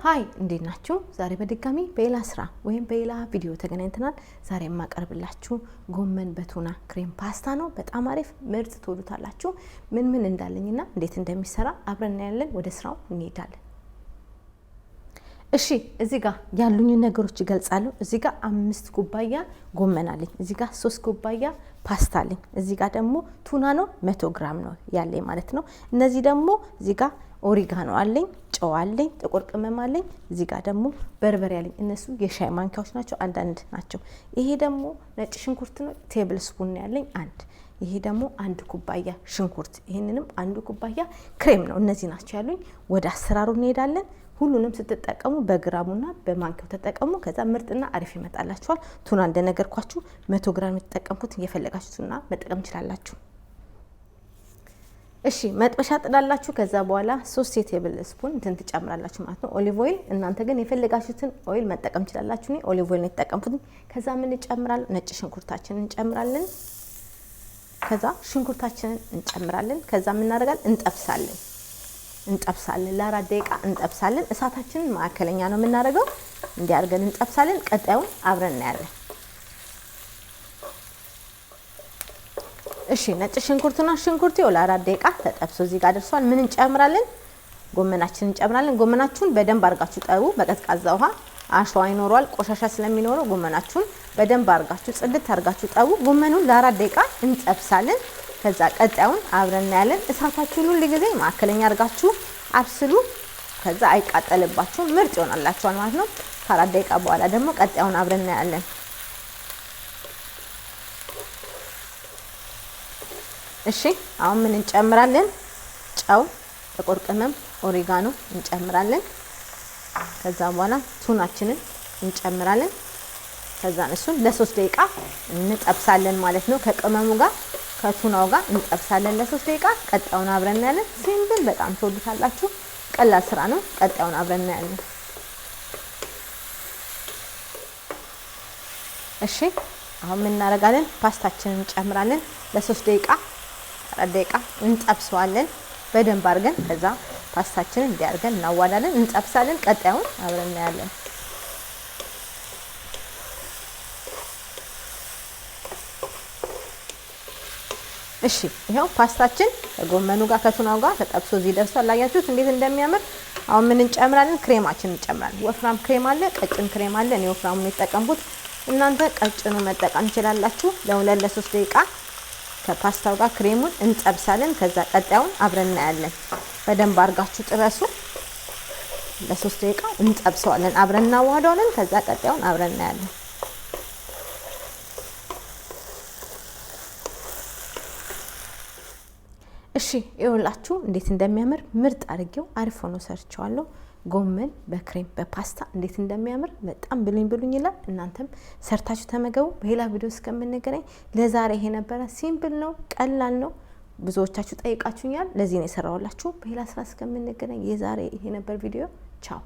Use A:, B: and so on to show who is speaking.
A: ሃይ እንዴት ናችሁ? ዛሬ በድጋሚ በሌላ ስራ ወይም በሌላ ቪዲዮ ተገናኝተናል። ዛሬ የማቀርብላችሁ ጎመን በቱና ክሬም ፓስታ ነው። በጣም አሪፍ ምርጥ ትወዱታላችሁ። ምን እንዳለኝና እንዴት እንደሚሰራ አብረን እናያለን። ወደ ስራው እንሄዳለን። እሺ እዚህ ጋር ያሉኝ ነገሮች ይገልጻሉ። እዚህ ጋር 5 ኩባያ ጎመን አለኝ። እዚህ ጋር 3 ኩባያ ፓስታ አለኝ። እዚህ ጋር ደግሞ ቱና ነው 100 ግራም ነው ያለኝ ማለት ነው። እነዚህ ደግሞ እዚህ ጋር ኦሪጋኖ አለኝ፣ ጨው አለኝ፣ ጥቁር ቅመም አለኝ። እዚህ ጋር ደግሞ በርበሬ አለኝ። እነሱ የሻይ ማንኪያዎች ናቸው፣ አንዳንድ ናቸው። ይሄ ደግሞ ነጭ ሽንኩርት ነው፣ ቴብል ስፑን ያለኝ አንድ። ይሄ ደግሞ 1 ኩባያ ሽንኩርት፣ ይሄንንም 1 ኩባያ ክሬም ነው። እነዚህ ናቸው ያሉኝ። ወደ አሰራሩ እንሄዳለን። ሁሉንም ስትጠቀሙ በግራሙና በማንኪያው ተጠቀሙ። ከዛ ምርጥና አሪፍ ይመጣላችኋል። ቱና እንደነገርኳችሁ 100 ግራም ተጠቀምኩት። እየፈለጋችሁና መጠቀም ትችላላችሁ። እሺ መጥበሻ ጥዳላችሁ። ከዛ በኋላ 3 የቴብል ስፑን እንትን ትጨምራላችሁ ማለት ነው፣ ኦሊቭ ኦይል። እናንተ ግን የፈለጋችሁትን ኦይል መጠቀም ትችላላችሁ። እኔ ኦሊቭ ኦይል ነው የተጠቀምኩት። ከዛ ምን እንጨምራለን? ነጭ ሽንኩርታችንን እንጨምራለን። ከዛ ሽንኩርታችንን እንጨምራለን። ከዛ ምን እናደርጋለን? እንጠብሳለን ለ4 ደቂቃ እንጠብሳለን። እሳታችንን ማዕከለኛ ነው የምናደርገው። እንዲያርገን እንጠብሳለን። ቀጣዩን አብረን እናያለን። እሺ ነጭ ሽንኩርቱና ሽንኩርቱ ለ4 ደቂቃ ተጠብሶ እዚህ ጋር ደርሷል። ምን እንጨምራለን? ጎመናችንን እንጨምራለን። ጎመናችሁን በደንብ አርጋችሁ ጠቡ። በቀዝቃዛ ውሃ አሸዋ ይኖራል፣ ቆሻሻ ስለሚኖረው ጎመናችሁን በደንብ አርጋችሁ ጽድት አርጋችሁ ጠቡ። ጎመኑን ለ4 ደቂቃ እንጠብሳለን። ከዛ ቀጣዩን አብረን እናያለን። እሳታችሁን ሁሉ ጊዜ ማዕከለኛ አርጋችሁ አብስሉ። ከዛ አይቃጠልባችሁም፣ ምርጥ ይሆናላችኋል ማለት ነው። ከ4 ደቂቃ በኋላ ደግሞ ቀጣዩን አብረን እናያለን። እሺ አሁን ምን እንጨምራለን? ጨው፣ ጥቁር ቅመም፣ ኦሪጋኖ እንጨምራለን። ከዛ በኋላ ቱናችንን እንጨምራለን። ከዛ እሱን ለ3 ደቂቃ እንጠብሳለን ማለት ነው። ከቅመሙ ጋር ከቱናው ጋር እንጠብሳለን ለ3 ደቂቃ። ቀጣዩን አብረን እናያለን። ሲምፕል፣ በጣም ትወዱታላችሁ። ቀላል ስራ ነው። ቀጣዩን አብረን እናያለን። እሺ አሁን ምን እናደርጋለን? ፓስታችንን እንጨምራለን። ለ3 ደቂቃ 4 ደቂቃ እንጠብሰዋለን በደንብ አድርገን። ከዛ ፓስታችንን እንዲያርገን እናዋዳለን፣ እንጠብሳለን። ቀጣዩን አብረን እናያለን። እሺ ይሄው ፓስታችን ከጎመኑ ጋር ከቱናው ጋር ተጠብሶ እዚህ ደርሷል። አያችሁት እንዴት እንደሚያምር። አሁን ምን እንጨምራለን? ክሬማችንን እንጨምራለን። ወፍራም ክሬም አለ፣ ቀጭን ክሬም አለ። እኔ ወፍራሙን የተጠቀምኩት፣ እናንተ ቀጭኑ መጠቀም ትችላላችሁ። ለ3 ደቂቃ ከፓስታው ጋር ክሬሙን እንጠብሳለን። ከዛ ቀጣዩን አብረን እናያለን። በደንብ አርጋችሁ ጥበሱ። ለ3 ደቂቃ እንጠብሰዋለን፣ አብረን እናዋህደዋለን። ከዛ ቀጣዩን አብረን እናያለን። እሺ ይኸውላችሁ እንዴት እንደሚያምር ምርጥ አድርጌው አሪፍ ሆኖ ሰርቻለሁ። ጎመን በክሬም በፓስታ እንዴት እንደሚያምር በጣም ብሉኝ ይላል። እናንተም ሰርታችሁ ተመገቡ። በሌላ ቪዲዮ እስከምንገናኝ ለዛሬ ይሄ ነበር። ሲምፕል ነው፣ ቀላል ነው። ብዙዎቻችሁ ጠይቃችሁኛል። ለዚህ ነው የሰራሁላችሁ። በሌላ ስራ እስከምንገናኝ የዛሬ ይሄ ነበር ቪዲዮ። ቻው።